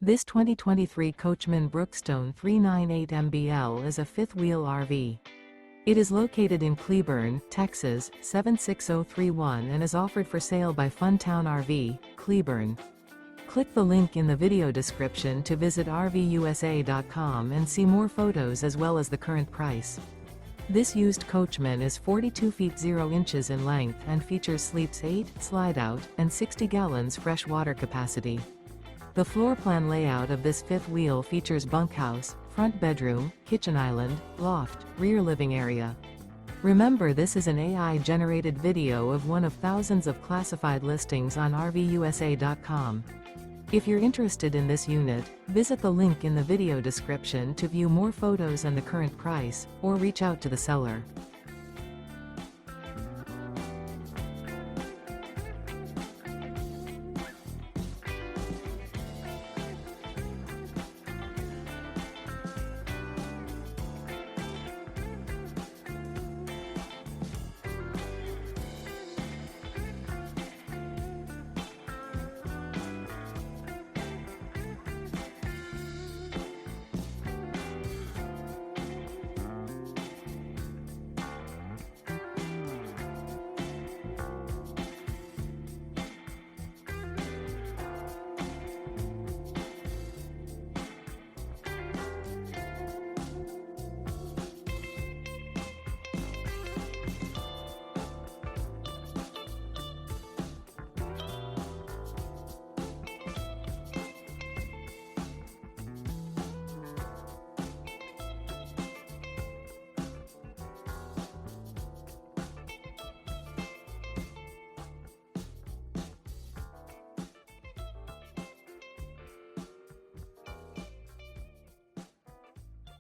This 2023 Coachmen Brookstone 398 MBL is a fifth-wheel RV. It is located in Cleburne, Texas, 76031 and is offered for sale by Funtown RV, Cleburne. Click the link in the video description to visit RVUSA.com and see more photos as well as the current price. This used Coachman is 42 feet 0 inches in length and features sleeps 8, slide-out, and 60 gallons fresh water capacity. The floor plan layout of this fifth wheel features bunkhouse, front bedroom, kitchen island, loft, rear living area. Remember, this is an AI-generated video of one of thousands of classified listings on RVUSA.com. If you're interested in this unit, visit the link in the video description to view more photos and the current price, or reach out to the seller.